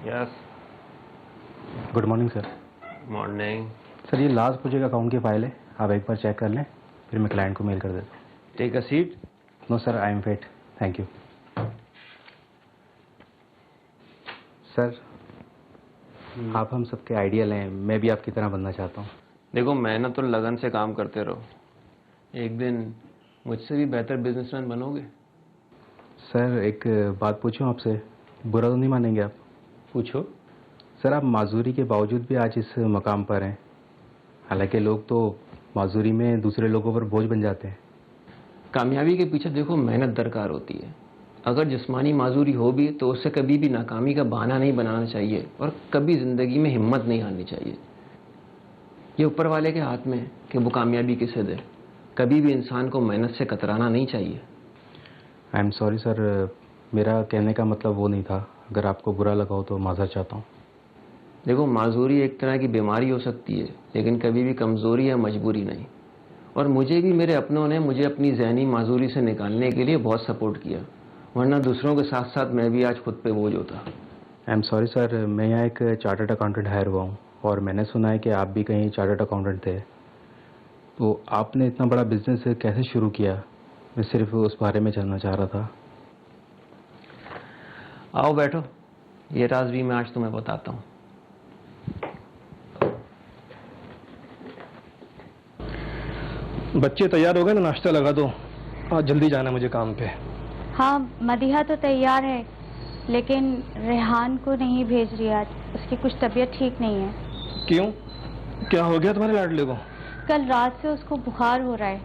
Yes. Good morning sir. Morning. Sir ये last project account की file है, आप एक बार चेक कर लें, फिर मैं क्लाइंट को मेल कर देता हूँ। Take a seat. No sir, I am fit, thank you. Sir आप हम सबके आइडियल हैं, मैं भी आपकी तरह बनना चाहता हूँ। देखो, मेहनत और लगन से काम करते रहो, एक दिन मुझसे भी बेहतर बिजनेसमैन बनोगे। सर एक बात पूछूं आपसे, बुरा तो नहीं मानेंगे आप? पूछो। सर आप माजूरी के बावजूद भी आज इस मकाम पर हैं, हालांकि लोग तो माजूरी में दूसरे लोगों पर बोझ बन जाते हैं। कामयाबी के पीछे देखो मेहनत दरकार होती है। अगर जिस्मानी माजूरी हो भी तो उससे कभी भी नाकामी का बहाना नहीं बनाना चाहिए और कभी जिंदगी में हिम्मत नहीं हारनी चाहिए। ये ऊपर वाले के हाथ में है कि वो कामयाबी किसे दे। कभी भी इंसान को मेहनत से कतराना नहीं चाहिए। आई एम सॉरी सर, मेरा कहने का मतलब वो नहीं था, अगर आपको बुरा लगा हो तो माजर चाहता हूँ। देखो, माजूरी एक तरह की बीमारी हो सकती है, लेकिन कभी भी कमजोरी या मजबूरी नहीं। और मुझे भी मेरे अपनों ने मुझे अपनी जहनी माजूरी से निकालने के लिए बहुत सपोर्ट किया, वरना दूसरों के साथ साथ मैं भी आज खुद पे बोझ होता। आई एम सॉरी सर, मैं यहाँ एक चार्टर्ड अकाउंटेंट हायर हुआ हूँ और मैंने सुना है कि आप भी कहीं चार्टर्ड अकाउंटेंट थे, तो आपने इतना बड़ा बिजनेस कैसे शुरू किया? मैं सिर्फ उस बारे में जानना चाह रहा था। आओ बैठो, ये राज भी मैं आज तुम्हें बताता हूँ। बच्चे तैयार हो गए ना, नाश्ता लगा दो, आज जल्दी जाना है मुझे काम पे। हाँ, मदीहा तो तैयार है, लेकिन रेहान को नहीं भेज रही आज, उसकी कुछ तबीयत ठीक नहीं है। क्यों, क्या हो गया तुम्हारे लाडले को? कल रात से उसको बुखार हो रहा है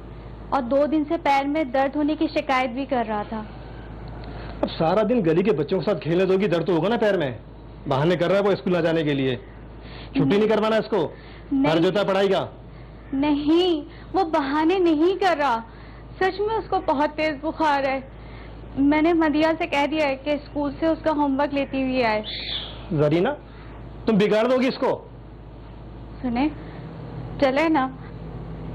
और 2 दिन से पैर में दर्द होने की शिकायत भी कर रहा था। अब सारा दिन गली के बच्चों के साथ खेलने दोगी, दर्द तो होगा ना पैर में। बहाने कर रहा है वो स्कूल ना जाने के लिए। छुट्टी नहीं करवाना इसको, फर्ज होता है पढ़ाई का। नहीं, वो बहाने नहीं कर रहा, सच में उसको बहुत तेज बुखार है। मैंने मदिया से कह दिया है कि स्कूल से उसका होमवर्क लेती हुई आए। जरीना, तुम बिगाड़ दोगी इसको। सुने, चले ना,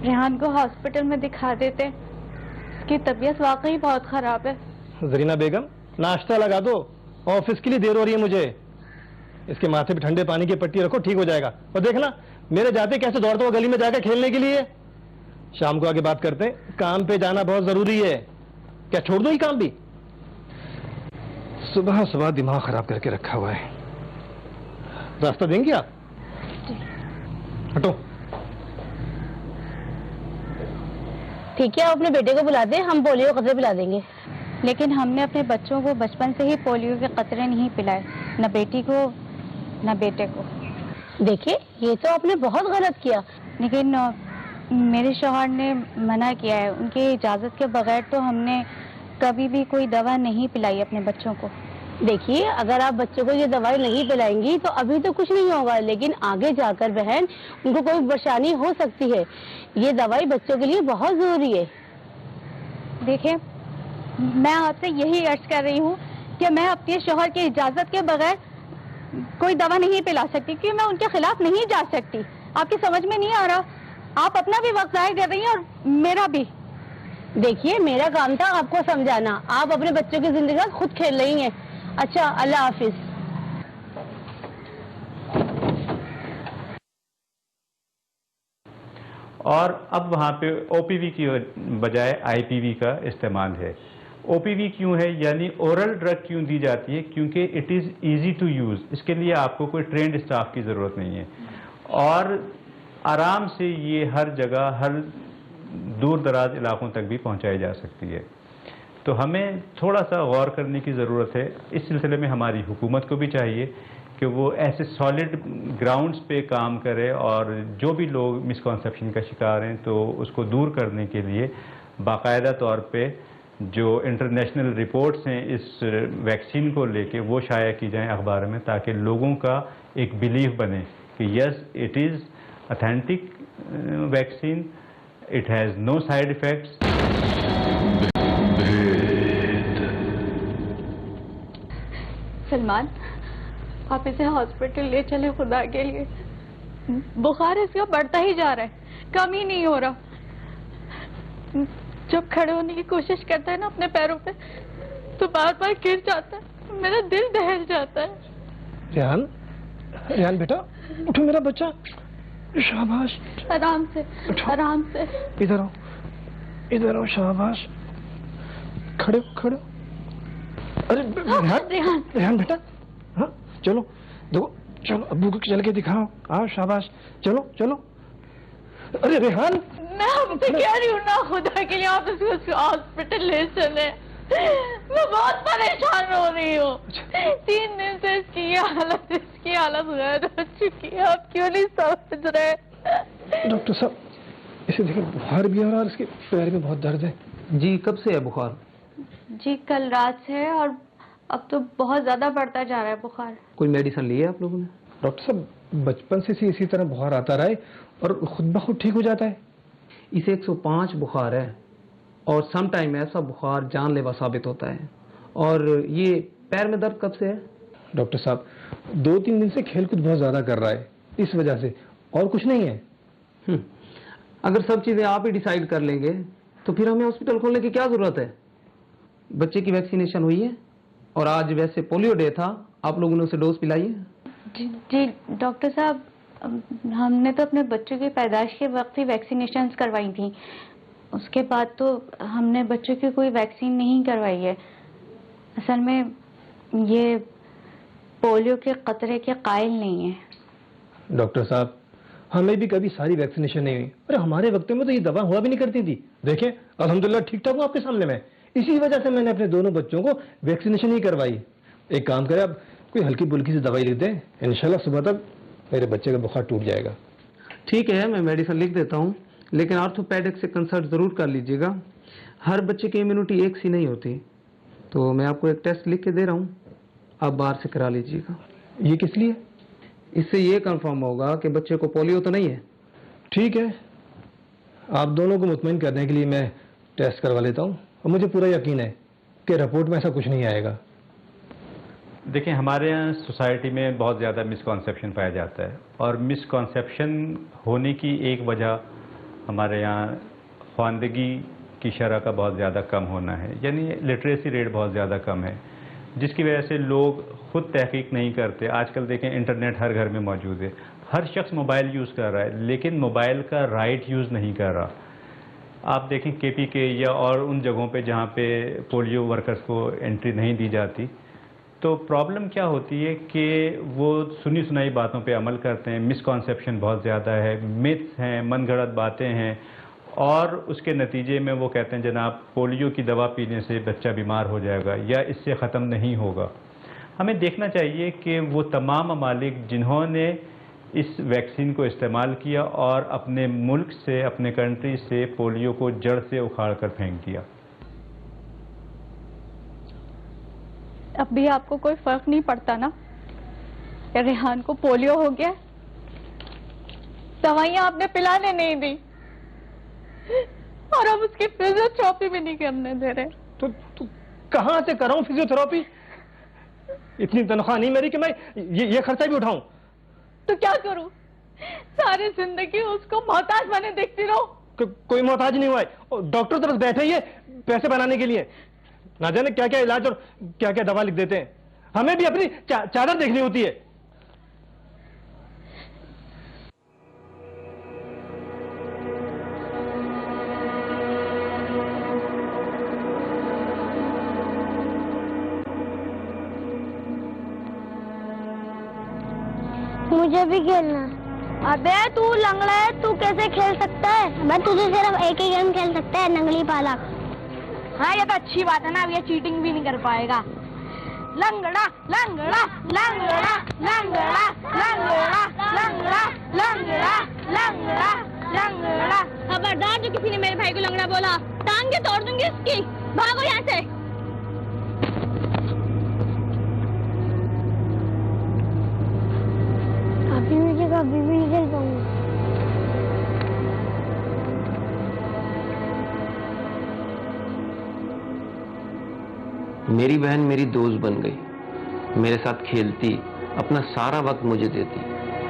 रेहान को हॉस्पिटल में दिखा देते, उसकी तबीयत वाकई बहुत खराब है। जरीना बेगम, नाश्ता लगा दो, ऑफिस के लिए देर हो रही है मुझे। इसके माथे पे ठंडे पानी की पट्टी रखो, ठीक हो जाएगा। और देखना मेरे जाते कैसे दौड़ता हुआ गली में जाकर खेलने के लिए। शाम को आगे बात करते हैं, काम पे जाना बहुत जरूरी है। क्या छोड़ दो ये काम भी? सुबह सुबह दिमाग खराब करके रखा हुआ है। रास्ता देंगे आप? हटो। ठीक है, आप अपने बेटे को बुला दें, हम पोलियो कतरे पिला देंगे। लेकिन हमने अपने बच्चों को बचपन से ही पोलियो के कतरे नहीं पिलाए, न बेटी को न बेटे को। देखिए, ये तो आपने बहुत गलत किया। लेकिन मेरे शौहर ने मना किया है, उनकी इजाजत के बगैर तो हमने कभी भी कोई दवा नहीं पिलाई अपने बच्चों को। देखिए, अगर आप बच्चों को ये दवाई नहीं पिलाएंगी तो अभी तो कुछ नहीं होगा, लेकिन आगे जाकर बहन उनको कोई परेशानी हो सकती है। ये दवाई बच्चों के लिए बहुत जरूरी है। देखिए, मैं आपसे यही अर्ज कर रही हूँ कि मैं अपने शौहर की इजाजत के बगैर कोई दवा नहीं पिला सकती, क्योंकि मैं उनके खिलाफ नहीं जा सकती। आपकी समझ में नहीं आ रहा, आप अपना भी वक्त जाया कर रही हैं और मेरा भी। देखिए, मेरा काम था आपको समझाना, आप अपने बच्चों की जिंदगी का खुद खेल रही हैं। अच्छा, अल्लाह हाफिज। और अब वहाँ पे ओपीवी की बजाय आईपीवी का इस्तेमाल है। ओपीवी क्यों है, यानी ओरल ड्रग क्यों दी जाती है? क्योंकि it is easy to use, इसके लिए आपको कोई ट्रेंड स्टाफ की ज़रूरत नहीं है और आराम से ये हर जगह, हर दूर दराज इलाकों तक भी पहुँचाई जा सकती है। तो हमें थोड़ा सा गौर करने की ज़रूरत है। इस सिलसिले में हमारी हुकूमत को भी चाहिए कि वो ऐसे सॉलिड ग्राउंड्स पे काम करे और जो भी लोग मिसकॉन्सेप्शन का शिकार हैं तो उसको दूर करने के लिए बाकायदा तौर पे जो इंटरनेशनल रिपोर्ट्स हैं इस वैक्सीन को लेके वो शाया की जाएं अखबार में, ताकि लोगों का एक बिलीफ बने कि yes it is authentic vaccine, it has no side effects. Salman, आप इसे हॉस्पिटल ले चले, खुदा के लिए। बुखार इसका बढ़ता ही जा रहा है, कम ही नहीं हो रहा। जब खड़े होने की कोशिश करता है ना अपने पैरों पे, तो बार बार गिर जाता है, मेरा दिल दहल जाता है। रेहान, रेहान बेटा उठो मेरा बच्चा, शाबाश। आराम से, आराम से। इधर आओ, इधर आओ, शाबाश। खड़े हो, खड़े हो। अरे रेहान, रेहान। रेहान बेटा, हाँ चलो देखो, चलो अब्बू को चल के दिखाओ। आओ शाबाश, चलो चलो। अरे रेहान, मैं आपसे कह रही हूँ ना, खुदा के लिए आप इसको हॉस्पिटल ले चले। मैं बहुत परेशान हो रही हूँ। 3 दिन से इसकी हालत गैर हो चुकी है। आप क्यों नहीं समझ रहे? डॉक्टर साहब इसे देखिए, बुखार भी है और इसके पैर में बहुत दर्द है। जी, कब से है बुखार? जी कल रात से है और अब तो बहुत ज्यादा बढ़ता जा रहा है बुखार। कोई मेडिसिन ली है आप लोगों ने? डॉक्टर साहब बचपन से इसी तरह बुखार आता रहा है और खुद ब खुद ठीक हो जाता है। इसे 105 बुखार है और सम टाइम ऐसा बुखार जानलेवा साबित होता है। और ये पैर में दर्द कब से है? डॉक्टर साहब 2-3 दिन से खेलकूद बहुत ज्यादा कर रहा है, इस वजह से, और कुछ नहीं है। अगर सब चीजें आप ही डिसाइड कर लेंगे तो फिर हमें हॉस्पिटल खोलने की क्या जरूरत है? बच्चे की वैक्सीनेशन हुई है और आज वैसे पोलियो डे था, आप लोगों ने उसे डोज पिलाई है? जी डॉक्टर साहब, हमने तो अपने बच्चों की पैदाइश के वक्त ही वैक्सीनेशन करवाई थी। उसके बाद तो हमने बच्चों की कोई वैक्सीन नहीं करवाई है। असल में ये पोलियो के खतरे के कायल नहीं है। डॉक्टर साहब हमें भी कभी सारी वैक्सीनेशन नहीं हुई। अरे हमारे वक्त में तो ये दवा हुआ भी नहीं करती थी। देखें अल्हम्दुलिल्लाह ठीक ठाक हूँ आपके सामने में। इसी वजह से मैंने अपने दोनों बच्चों को वैक्सीनेशन ही करवाई। एक काम करें, आप कोई हल्की बुल्की से दवाई लिख दें, इंशाल्लाह सुबह तक मेरे बच्चे का बुखार टूट जाएगा। ठीक है, मैं मेडिसिन लिख देता हूँ, लेकिन ऑर्थोपेडिक से कंसल्ट जरूर कर लीजिएगा। हर बच्चे की इम्यूनिटी एक सी नहीं होती, तो मैं आपको एक टेस्ट लिख के दे रहा हूँ, आप बाहर से करा लीजिएगा। ये किस लिए? इससे ये कंफर्म होगा कि बच्चे को पोलियो तो नहीं है। ठीक है, आप दोनों को मुतमईन करने के लिए मैं टेस्ट करवा लेता हूँ और मुझे पूरा यकीन है कि रिपोर्ट में ऐसा कुछ नहीं आएगा। देखिए हमारे यहाँ सोसाइटी में बहुत ज़्यादा मिसकॉन्सेप्शन पाया जाता है और मिसकॉन्सेप्शन होने की एक वजह हमारे यहाँ ख्वानदगी की शरह का बहुत ज़्यादा कम होना है, यानी लिटरेसी रेट बहुत ज़्यादा कम है, जिसकी वजह से लोग खुद तहकीक नहीं करते। आजकल देखें इंटरनेट हर घर में मौजूद है, हर शख्स मोबाइल यूज़ कर रहा है, लेकिन मोबाइल का राइट यूज़ नहीं कर रहा। आप देखें KPK या और उन जगहों पे जहाँ पे पोलियो वर्कर्स को एंट्री नहीं दी जाती, तो प्रॉब्लम क्या होती है कि वो सुनी सुनाई बातों पे अमल करते हैं, मिसकॉन्सेप्शन बहुत ज़्यादा है, मिथ्स हैं, मनगढ़ंत बातें हैं, और उसके नतीजे में वो कहते हैं जनाब पोलियो की दवा पीने से बच्चा बीमार हो जाएगा या इससे ख़त्म नहीं होगा। हमें देखना चाहिए कि वो तमाम ममालिक जिन्होंने इस वैक्सीन को इस्तेमाल किया और अपने मुल्क से, अपने कंट्री से पोलियो को जड़ से उखाड़ कर फेंक दिया। अब भी आपको कोई फर्क नहीं पड़ता ना? रेहान को पोलियो हो गया, दवाइयां आपने पिलाने नहीं दी और अब उसकी फिजियोथेरेपी भी नहीं करने दे रहे। तो कहाँ से कराऊं फिजियोथेरेपी? इतनी तनख्वाह नहीं मेरी कि मैं ये खर्चा भी उठाऊं। तो क्या करूं? सारी जिंदगी उसको मोहताज बने देखती रहूं? कोई मोहताज नहीं हुआ है, डॉक्टर तो बस बैठे ही है पैसे बनाने के लिए। ना जाने क्या क्या इलाज और क्या क्या दवा लिख देते हैं। हमें भी अपनी चादर देखनी होती है। मुझे भी खेलना। अबे तू लंगड़ा है, तू कैसे खेल सकता है? मैं तुझे सिर्फ एक ही गेम खेल सकता है, नंगली पाला। हाँ ये तो अच्छी बात है ना, अब ये चीटिंग भी नहीं कर पाएगा। लंगड़ा लंगड़ा लंगड़ा लंगड़ा लंगड़ा लंगड़ा लंगड़ा लंगड़ा लंगड़ा। खबरदार जो किसी ने मेरे भाई को लंगड़ा बोला, टांग के तोड़ दूंगी इसकी। भागो यहाँ से। अभी मुझे कभी भी नहीं खेल पाऊंगा। मेरी बहन मेरी दोस्त बन गई, मेरे साथ खेलती, अपना सारा वक्त मुझे देती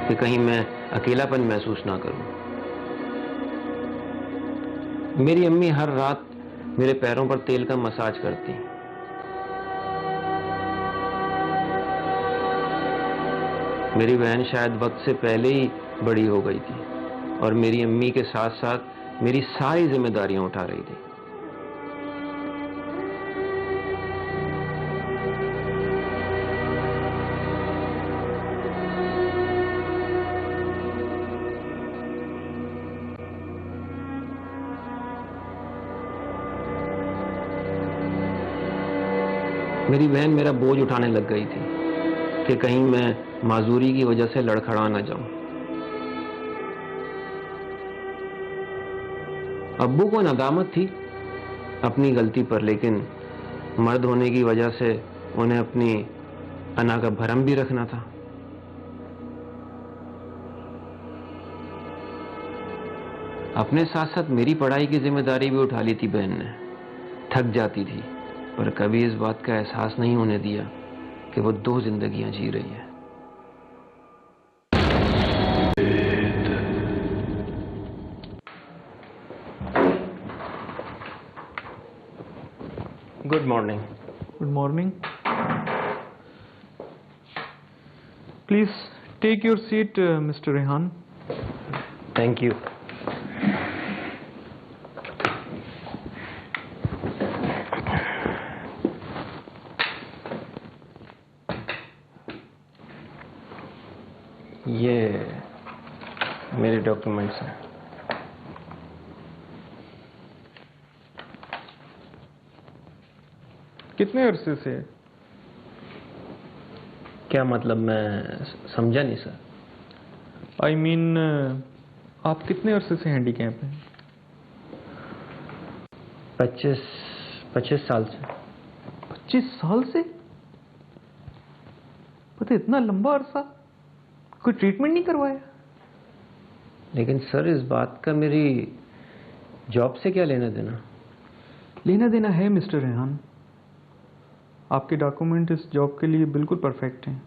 कि कहीं मैं अकेलापन महसूस ना करूं। मेरी अम्मी हर रात मेरे पैरों पर तेल का मसाज करती। मेरी बहन शायद वक्त से पहले ही बड़ी हो गई थी और मेरी अम्मी के साथ साथ मेरी सारी जिम्मेदारियां उठा रही थी। मेरी बहन मेरा बोझ उठाने लग गई थी कि कहीं मैं माजूरी की वजह से लड़खड़ा ना जाऊं। अब्बू को नदामत थी अपनी गलती पर, लेकिन मर्द होने की वजह से उन्हें अपनी अना का भरम भी रखना था। अपने साथ साथ मेरी पढ़ाई की जिम्मेदारी भी उठा ली थी बहन ने। थक जाती थी पर कभी इस बात का एहसास नहीं होने दिया कि वो 2 जिंदगियां जी रही है। Good morning. Good morning. Please take your seat, Mr. Rehan. Thank you. ये मेरे डॉक्यूमेंट्स हैं। कितने अरसे से? क्या मतलब, मैं समझा नहीं सर। I mean, आप कितने अरसे से हैंडीकैप हैं? 25 साल से। 25 साल से? पता इतना लंबा अरसा, कोई ट्रीटमेंट नहीं करवाया? लेकिन सर इस बात का मेरी जॉब से क्या लेना देना? लेना देना है मिस्टर रेहान। आपके डॉक्यूमेंट इस जॉब के लिए बिल्कुल परफेक्ट हैं।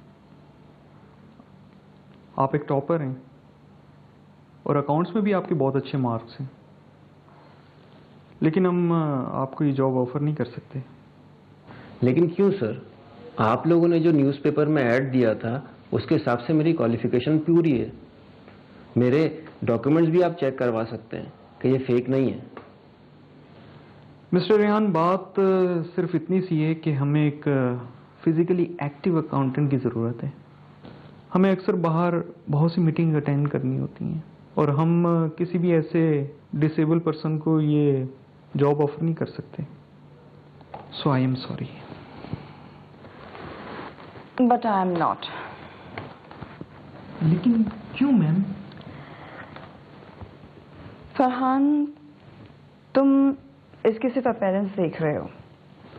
आप एक टॉपर हैं और अकाउंट्स में भी आपके बहुत अच्छे मार्क्स हैं, लेकिन हम आपको ये जॉब ऑफर नहीं कर सकते। लेकिन क्यों सर? आप लोगों ने जो न्यूज़पेपर में ऐड दिया था उसके हिसाब से मेरी क्वालिफिकेशन पूरी है। मेरे डॉक्यूमेंट्स भी आप चेक करवा सकते हैं कि ये फेक नहीं है। मिस्टर रेहान, बात सिर्फ इतनी सी है कि हमें एक फिजिकली एक्टिव अकाउंटेंट की ज़रूरत है। हमें अक्सर बाहर बहुत सी मीटिंग अटेंड करनी होती हैं और हम किसी भी ऐसे डिसेबल पर्सन को ये जॉब ऑफर नहीं कर सकते। So I am sorry. But I am not. लेकिन क्यों मैम? फरहान, तुम इसके सिर्फ अपीयरेंस देख रहे हो,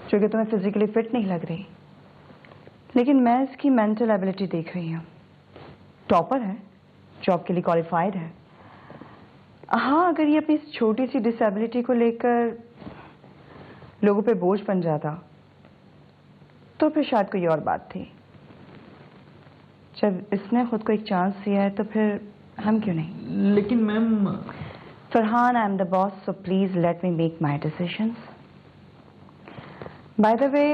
जो कि तुम्हें फिजिकली फिट नहीं लग रही, लेकिन मैं इसकी मेंटल एबिलिटी देख रही हूँ। टॉपर है, जॉब के लिए क्वालिफाइड है। हाँ, अगर ये अपनी छोटी सी डिसेबिलिटी को लेकर लोगों पे बोझ बन जाता तो फिर शायद कोई और बात थी। जब इसने खुद को एक चांस दिया है तो फिर हम क्यों नहीं? लेकिन ma'am. Farhan, I am the boss, so please let me make my decisions. By the way,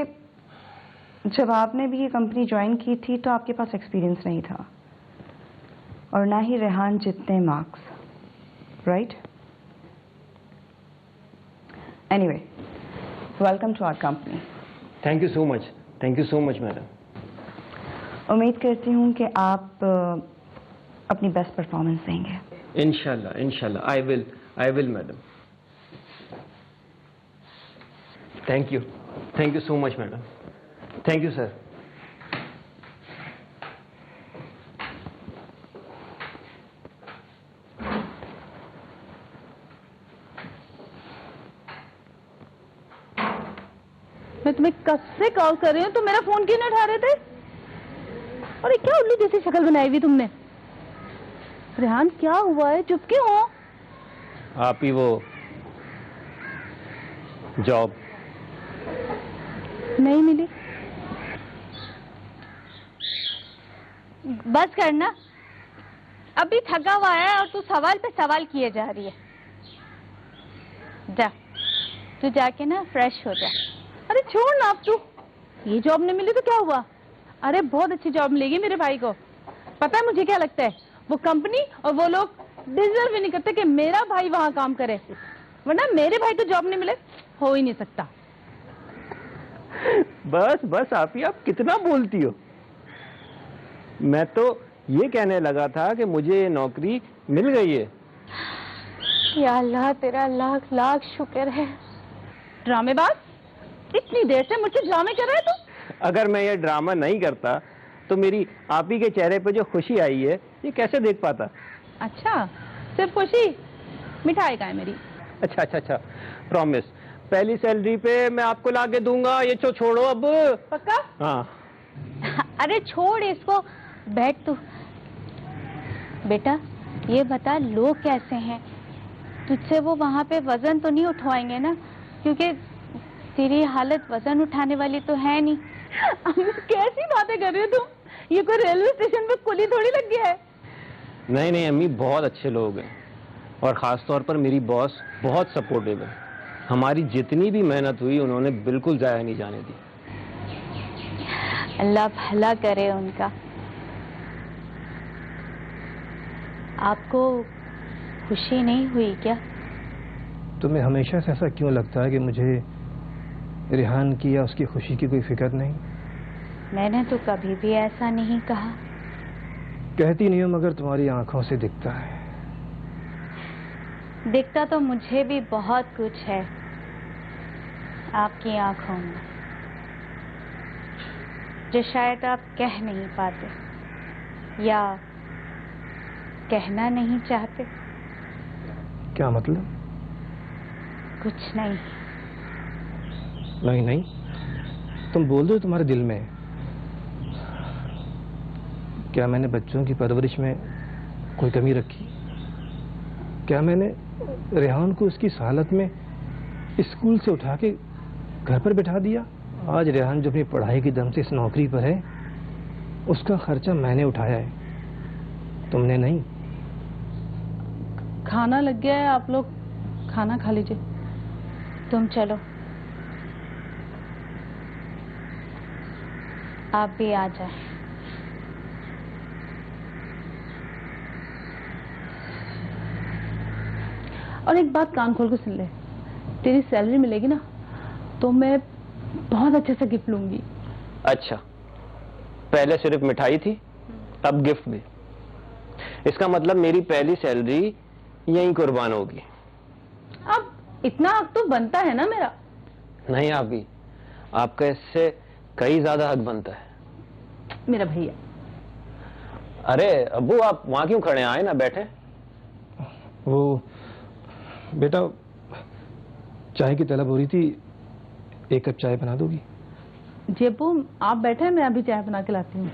जब आपने भी ये कंपनी ज्वाइन की थी तो आपके पास एक्सपीरियंस नहीं था और ना ही रेहान जितने marks, right? Anyway, welcome to our company. Thank you so much. Thank you so much madam. उम्मीद करती हूँ कि आप अपनी बेस्ट परफॉर्मेंस देंगे। इंशाल्लाह, इंशाल्लाह, I will madam. Thank you so much madam. Thank you sir. मैं तुम्हें कब से कॉल कर रही हूँ, तुम मेरा फोन क्यों नहीं उठा रहे थे? अरे क्या उल्लू जैसी शक्ल बनाई हुई तुमने? रेहान, क्या हुआ है? चुप क्यों हो? आप ही वो जॉब नहीं मिली। बस करना, अभी थका हुआ है और तू सवाल पे सवाल किए जा रही है। जा, तू जाके ना फ्रेश हो जा। अरे छोड़ ना अब तू। ये जॉब नहीं मिली तो क्या हुआ? अरे बहुत अच्छी जॉब मिलेगी मेरे भाई को। पता है मुझे क्या लगता है, वो कंपनी और वो लोग डिजर्व ही नहीं करते कि मेरा भाई वहां काम करे, वरना मेरे भाई को जॉब नहीं मिले हो ही नहीं सकता। बस बस आप ही, आप कितना बोलती हो। मैं तो ये कहने लगा था कि मुझे नौकरी मिल गई है। या अल्लाह, तेरा लाख लाख शुक्र है। ड्रामेबाज, इतनी देर से मुझसे ड्रामे कर रहा है तू? अगर मैं ये ड्रामा नहीं करता तो मेरी आप ही के चेहरे पे जो खुशी आई है ये कैसे देख पाता। अच्छा, सिर्फ खुशी? मिठाई का है मेरी। अच्छा अच्छा अच्छा, प्रॉमिस, पहली सैलरी पे मैं आपको ला के दूंगा। ये छोड़ो अब। पक्का? हाँ। अरे छोड़ इसको, बैठ तू। बेटा ये बता, लोग कैसे हैं? तुझसे वो वहाँ पे वजन तो नहीं उठवाएंगे ना, क्योंकि तेरी हालत वजन उठाने वाली तो है नहीं। कैसी बातें कर रही हो तुम? ये कोई रेलवे स्टेशन पे कुली थोड़ी लग गया है। नहीं नहीं अम्मी, बहुत अच्छे लोग हैं और ख़ास तौर पर मेरी बॉस बहुत सपोर्टिव है। हमारी जितनी भी मेहनत हुई उन्होंने बिल्कुल ज़ाया नहीं जाने दी। अल्लाह भला करे उनका। आपको खुशी नहीं हुई क्या? तुम्हें हमेशा से ऐसा क्यों लगता है कि मुझे रिहान की या उसकी खुशी की कोई फिक्र नहीं? मैंने तो कभी भी ऐसा नहीं कहा। कहती नहीं हो मगर तुम्हारी आंखों से दिखता है। दिखता तो मुझे भी बहुत कुछ है आपकी आंखों में, जो शायद आप कह नहीं पाते या कहना नहीं चाहते। क्या मतलब? कुछ नहीं। नहीं नहीं, तुम बोल दो तुम्हारे दिल में। क्या मैंने बच्चों की परवरिश में कोई कमी रखी? क्या मैंने रेहान को उसकी इस हालत में स्कूल से उठा के घर पर बैठा दिया? आज रेहान जो अपनी पढ़ाई की दम से इस नौकरी पर है, उसका खर्चा मैंने उठाया है, तुमने नहीं। खाना लग गया है, आप लोग खाना खा लीजिए। तुम चलो, आप भी आ जाए। और एक बात कान खोल के सुन ले, तेरी सैलरी मिलेगी ना तो मैं बहुत अच्छे से गिफ्ट लूंगी। अच्छा, पहले सिर्फ मिठाई थी, अब गिफ्ट भी। इसका मतलब मेरी पहली सैलरी यहीं कुर्बान होगी। अब इतना हक तो बनता है ना मेरा। नहीं अभी, आपका इससे कई ज्यादा हक बनता है। मेरा भैया। अरे अब्बू, आप वहां क्यों खड़े हैं? आए ना, बैठे। वो बेटा, चाय की तलब हो रही थी, एक कप चाय बना दोगी? जी अब्बू, आप बैठे, मैं अभी चाय बना के लाती हूँ।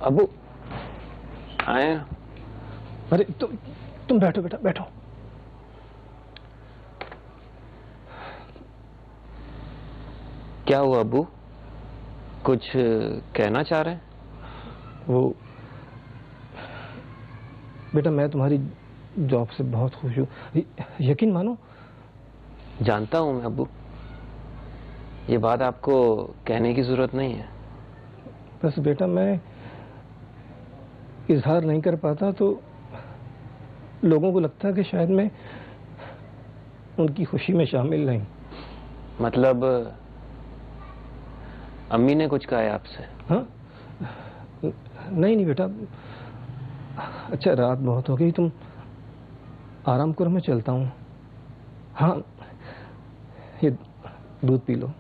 अब्बू आए। अरे तुम बैठो बेटा, बैठो। क्या हुआ अब्बू, कुछ कहना चाह रहे हैं? वो बेटा, मैं तुम्हारी जॉब से बहुत खुश हूँ, यकीन मानो। जानता हूं मैं अब्बू, ये बात आपको कहने की जरूरत नहीं है। बस बेटा, मैं इजहार नहीं कर पाता तो लोगों को लगता है कि शायद मैं उनकी खुशी में शामिल नहीं। मतलब अम्मी ने कुछ कहा है आपसे? हाँ, नहीं बेटा। अच्छा, रात बहुत हो गई, तुम आराम करो, मैं चलता हूँ। हाँ, ये दूध पी लो।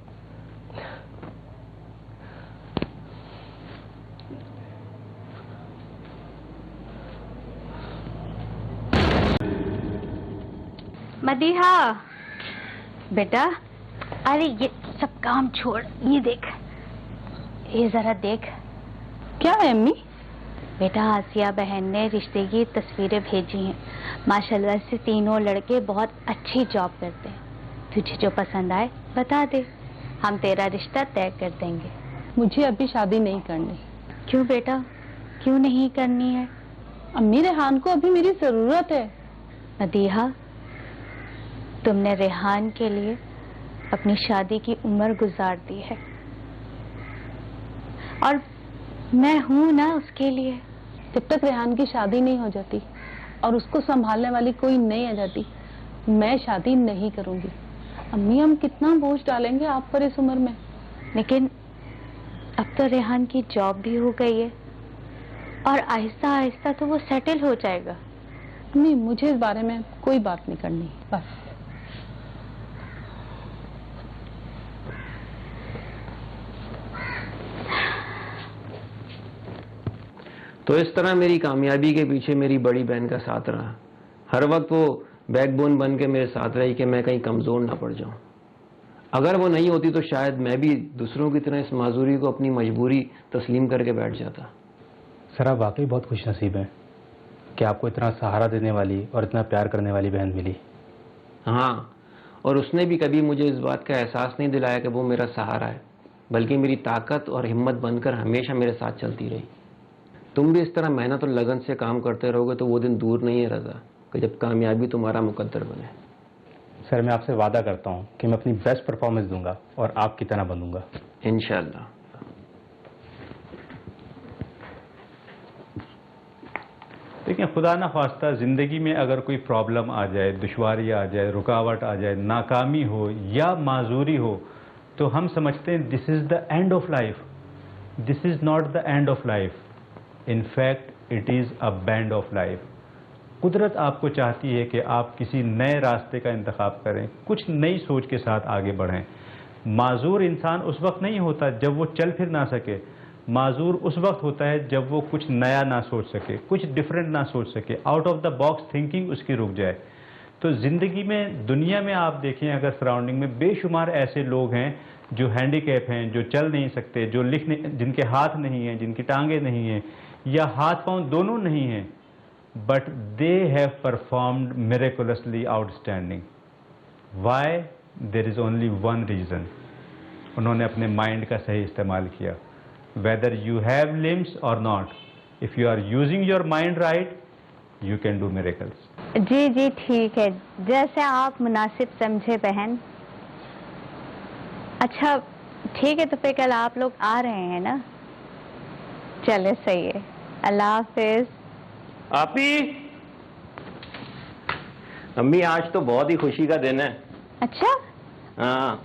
मदीहा बेटा, अरे ये सब काम छोड़, ये देख, ये जरा देख। क्या है अम्मी? बेटा, आसिया बहन ने रिश्ते की तस्वीरें भेजी हैं। माशाल्लाह से तीनों लड़के बहुत अच्छी जॉब करते हैं। तुझे जो पसंद आए बता दे, हम तेरा रिश्ता तय कर देंगे। मुझे अभी शादी नहीं करनी। क्यों बेटा, क्यों नहीं करनी है? अम्मी, रेहान को अभी मेरी जरूरत है। मदीहा, तुमने रेहान के लिए अपनी शादी की उम्र गुजार दी है, और मैं हूं ना उसके लिए। जब तक रेहान की शादी नहीं हो जाती और उसको संभालने वाली कोई नहीं आ जाती, मैं शादी नहीं करूंगी। अम्मी, हम कितना बोझ डालेंगे आप पर इस उम्र में। लेकिन अब तो रेहान की जॉब भी हो गई है और आहिस्ता आहिस्ता तो वो सेटल हो जाएगा। अम्मी, मुझे इस बारे में कोई बात नहीं करनी, बस। तो इस तरह मेरी कामयाबी के पीछे मेरी बड़ी बहन का साथ रहा। हर वक्त वो बैकबोन बन के मेरे साथ रही कि मैं कहीं कमज़ोर ना पड़ जाऊं। अगर वो नहीं होती तो शायद मैं भी दूसरों की तरह इस माजूरी को अपनी मजबूरी तस्लीम करके बैठ जाता। सर, आप वाकई बहुत खुशनसीब हैं कि आपको इतना सहारा देने वाली और इतना प्यार करने वाली बहन मिली। हाँ, और उसने भी कभी मुझे इस बात का एहसास नहीं दिलाया कि वो मेरा सहारा है, बल्कि मेरी ताकत और हिम्मत बनकर हमेशा मेरे साथ चलती रही। तुम भी इस तरह मेहनत और लगन से काम करते रहोगे तो वो दिन दूर नहीं है रज़ा कि जब कामयाबी तुम्हारा मुकद्दर बने। सर, मैं आपसे वादा करता हूँ कि मैं अपनी बेस्ट परफॉर्मेंस दूंगा और आपकी तरह बनूंगा, इंशाअल्लाह। देखिए, खुदा ना खास्ता ज़िंदगी में अगर कोई प्रॉब्लम आ जाए, दुश्वारी आ जाए, रुकावट आ जाए, नाकामी हो या माजूरी हो, तो हम समझते हैं this is the end of life. This is not the end of life, in fact it is a band of life. कुदरत आपको चाहती है कि आप किसी नए रास्ते का इंतखाब करें, कुछ नई सोच के साथ आगे बढ़ें। माजूर इंसान उस वक्त नहीं होता जब वो चल फिर ना सके, माजूर उस वक्त होता है जब वो कुछ नया ना सोच सके, कुछ डिफरेंट ना सोच सके, out of the box thinking उसकी रुक जाए। तो ज़िंदगी में, दुनिया में आप देखें अगर सराउंडिंग में बेशुमार ऐसे लोग हैं जो हैंडीकैप हैं, जो चल नहीं सकते, जो लिखने, जिनके हाथ नहीं हैं, जिनकी टांगें नहीं हैं या हाथ पांव दोनों नहीं हैं, but they have performed miraculously outstanding. Why? There is only one reason, उन्होंने अपने माइंड का सही इस्तेमाल किया। वेदर यू हैव लिम्स और not, if you are using your mind right, you can do miracles. जी जी, ठीक है, जैसे आप मुनासिब समझे बहन। अच्छा ठीक है, तो फिर कल आप लोग आ रहे हैं ना? चले, सही है, अल्लाह हाफिज। आपी, अम्मी, आज तो बहुत ही खुशी का दिन है। अच्छा? हाँ,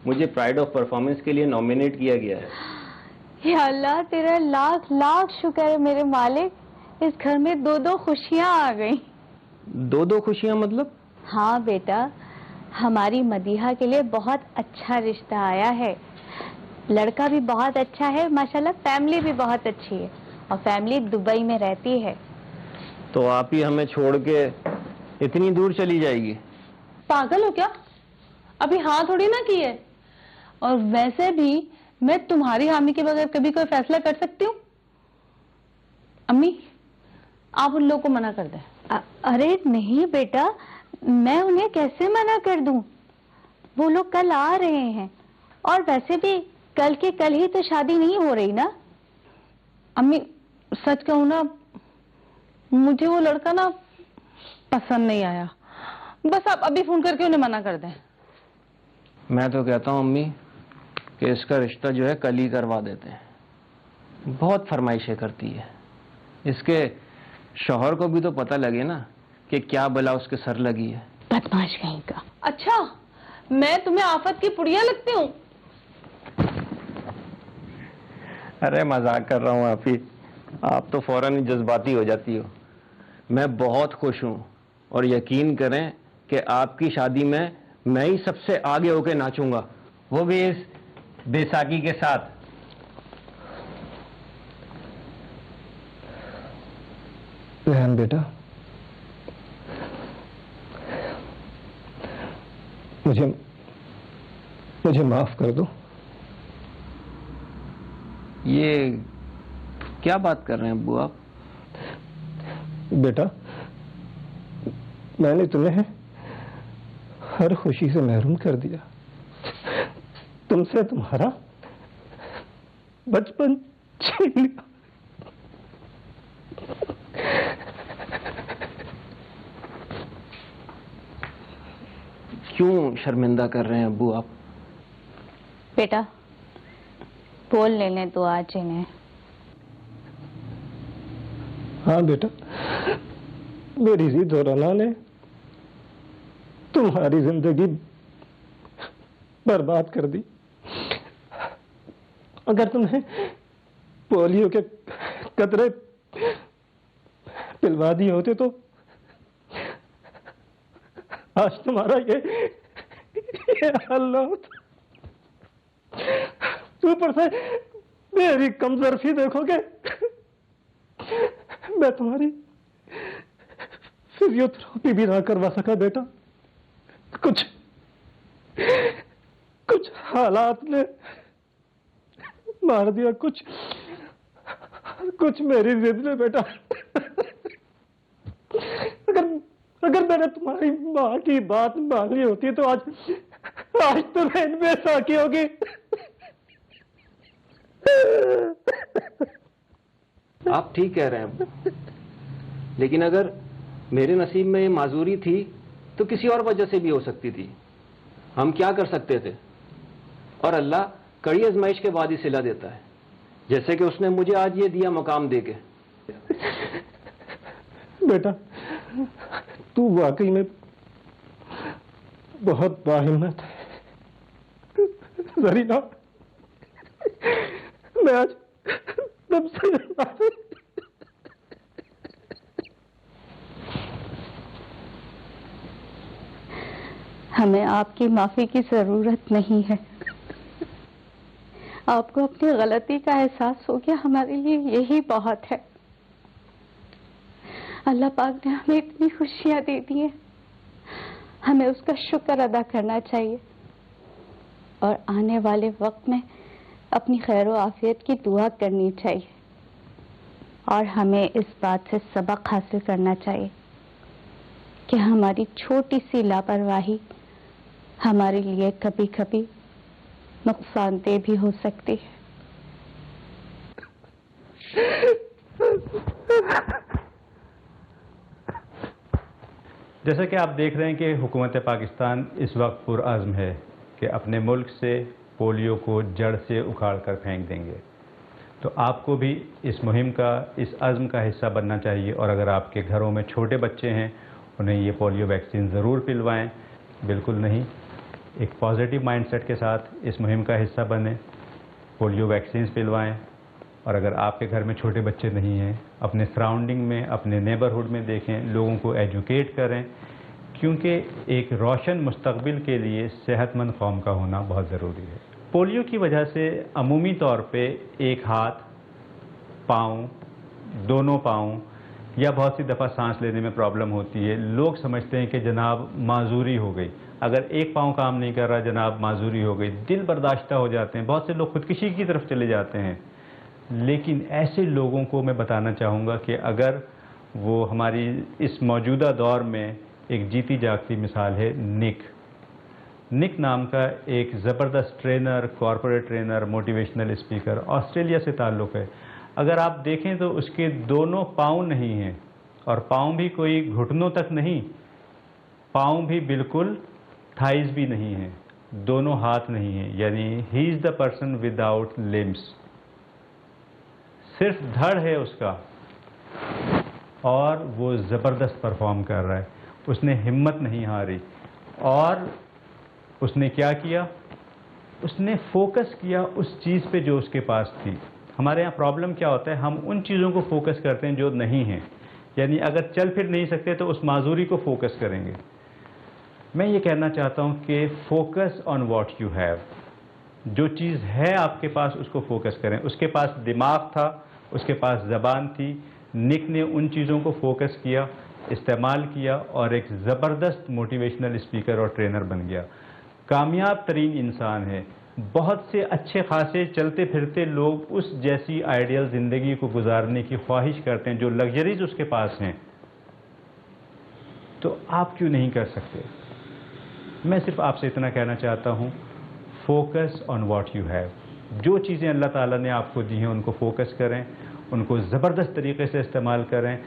मुझे प्राइड ऑफ परफॉर्मेंस के लिए नॉमिनेट किया गया है। या अल्लाह, तेरा लाख लाख शुक्र है मेरे मालिक, इस घर में दो दो खुशियाँ आ गई। दो दो खुशियाँ मतलब? हाँ बेटा, हमारी मदीहा के लिए बहुत अच्छा रिश्ता आया है। लड़का भी बहुत अच्छा है माशाल्लाह, फैमिली भी बहुत अच्छी है, और फैमिली दुबई में रहती है। तो आप ही हमें छोड़ के इतनी दूर चली जाएगी? पागल हो क्या? अभी हाँ थोड़ी ना की है। और वैसे भी मैं तुम्हारी हामी के बगैर कभी कोई फैसला कर सकती हूँ? अम्मी, आप उन लोगों को मना कर दें। अरे नहीं बेटा, मैं उन्हें कैसे मना कर दूं? वो लोग कल आ रहे हैं, और वैसे भी कल के कल ही तो शादी नहीं हो रही ना। अम्मी, सच कहूँ ना, मुझे वो लड़का ना पसंद नहीं आया। बस आप अभी फोन करके उन्हें मना कर दें। मैं तो कहता हूँ अम्मी कि इसका रिश्ता जो है कल ही करवा देते हैं। बहुत फरमाइशें करती है। इसके शौहर को भी तो पता लगे ना कि क्या भला उसके सर लगी है। बदमाश कहीं का। अच्छा, मैं तुम्हें आफत की पुड़िया लगती हूँ? अरे मजाक कर रहा हूँ आपी, आप तो फौरन ही जज्बाती हो जाती हो। मैं बहुत खुश हूँ, और यकीन करें कि आपकी शादी में मैं ही सबसे आगे होकर नाचूंगा, वो भी इस बैसाखी के साथ। रेहान बेटा, मुझे माफ कर दो। ये क्या बात कर रहे हैं अब्बू आप? बेटा, मैंने तुम्हें हर खुशी से महरूम कर दिया। तुमसे तुम्हारा बचपन छीन लिया। क्यों शर्मिंदा कर रहे हैं अब्बू आप? बेटा बोल लेने दो आज इन्हें। हाँ बेटा, मेरी जिद और अना ने तुम्हारी जिंदगी बर्बाद कर दी। अगर तुम्हें पोलियो के कतरे पिलवा दिए होते तो आज तुम्हारा ये हाल होता। ऊपर से मेरी कमजोरी देखोगे, मैं तुम्हारी फिजियोथेरेपी भी ना करवा सका बेटा। कुछ हालात ने मार दिया, कुछ मेरी जिद ने बेटा। अगर मैंने तुम्हारी माँ की बात मानी होती तो आज तुम्हें इनमें साकी होगी। आप ठीक कह रहे हैं, लेकिन अगर मेरे नसीब में ये माजूरी थी तो किसी और वजह से भी हो सकती थी। हम क्या कर सकते थे? और अल्लाह कड़ी आजमाइश के बाद ही सिला देता है, जैसे कि उसने मुझे आज ये दिया मकाम देके। बेटा तू वाकई में बहुत बाहिम्मत है जरीना। मैं आज तुमसे हमें आपकी माफी की जरूरत नहीं है। आपको अपनी गलती का एहसास हो गया, हमारे लिए यही बहुत है। अल्लाह पाक ने हमें इतनी खुशियां दे दी हैं, हमें उसका शुक्र अदा करना चाहिए और आने वाले वक्त में अपनी खैर व आफियत की दुआ करनी चाहिए। और हमें इस बात से सबक हासिल करना चाहिए कि हमारी छोटी सी लापरवाही हमारे लिए कभी कभी नुकसानदेह भी हो सकती है। जैसा कि आप देख रहे हैं कि हुकूमत पाकिस्तान इस वक्त पुरअज़्म है कि अपने मुल्क से पोलियो को जड़ से उखाड़ कर फेंक देंगे। तो आपको भी इस मुहिम का, इस अज़्म का हिस्सा बनना चाहिए। और अगर आपके घरों में छोटे बच्चे हैं, उन्हें ये पोलियो वैक्सीन ज़रूर पिलवाएं। बिल्कुल नहीं, एक पॉजिटिव माइंडसेट के साथ इस मुहिम का हिस्सा बने, पोलियो वैक्सीन पिलवाएं। और अगर आपके घर में छोटे बच्चे नहीं हैं, अपने सराउंडिंग में, अपने नेबरहुड में देखें, लोगों को एजुकेट करें, क्योंकि एक रोशन मुस्तकबिल के लिए सेहतमंद कौम का होना बहुत ज़रूरी है। पोलियो की वजह से अमूमी तौर पे एक हाथ, पाँव, दोनों पाँव या बहुत सी दफ़ा सांस लेने में प्रॉब्लम होती है। लोग समझते हैं कि जनाब माजूरी हो गई, अगर एक पाँव काम नहीं कर रहा जनाब माजूरी हो गई, दिल बर्दाश्ता हो जाते हैं। बहुत से लोग खुदकुशी की तरफ चले जाते हैं। लेकिन ऐसे लोगों को मैं बताना चाहूँगा कि अगर वो हमारी इस मौजूदा दौर में एक जीती जागती मिसाल है निक नाम का एक ज़बरदस्त trainer, corporate trainer, motivational speaker, Australia से ताल्लुक़ है। अगर आप देखें तो उसके दोनों पाँव नहीं हैं, और पाँव भी कोई घुटनों तक नहीं, पाँव भी बिल्कुल थाइज भी नहीं है, दोनों हाथ नहीं हैं, यानी he is the person without limbs. सिर्फ धड़ है उसका और वो ज़बरदस्त परफॉर्म कर रहा है। उसने हिम्मत नहीं हारी और उसने क्या किया, उसने फोकस किया उस चीज़ पे जो उसके पास थी। हमारे यहाँ प्रॉब्लम क्या होता है, हम उन चीज़ों को फोकस करते हैं जो नहीं हैं, यानी अगर चल फिर नहीं सकते तो उस माजूरी को फोकस करेंगे। मैं ये कहना चाहता हूँ कि focus on what you have, जो चीज़ है आपके पास उसको फोकस करें। उसके पास दिमाग था, उसके पास ज़बान थी, निक ने उन चीज़ों को फोकस किया, इस्तेमाल किया और एक ज़बरदस्त मोटिवेशनल स्पीकर और ट्रेनर बन गया। कामयाब तरीन इंसान है। बहुत से अच्छे खासे चलते फिरते लोग उस जैसी आइडियल ज़िंदगी को गुजारने की ख्वाहिश करते हैं जो लग्जरीज उसके पास हैं, तो आप क्यों नहीं कर सकते? मैं सिर्फ आपसे इतना कहना चाहता हूँ, focus on what you have. जो चीज़ें अल्लाह ताला ने आपको दी हैं उनको फोकस करें, उनको ज़बरदस्त तरीके से इस्तेमाल करें,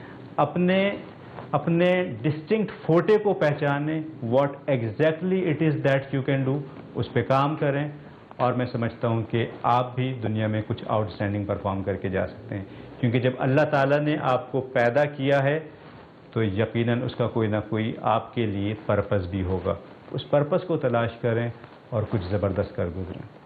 अपने डिस्टिंक्ट फोटे को पहचानें, what exactly it is that you can do, उस पर काम करें। और मैं समझता हूँ कि आप भी दुनिया में कुछ आउटस्टैंडिंग परफॉर्म करके जा सकते हैं, क्योंकि जब अल्लाह ताला ने आपको पैदा किया है तो यकीनन उसका कोई ना कोई आपके लिए पर्पस भी होगा। उस पर्पस को तलाश करें और कुछ ज़बरदस्त कर गुजरें।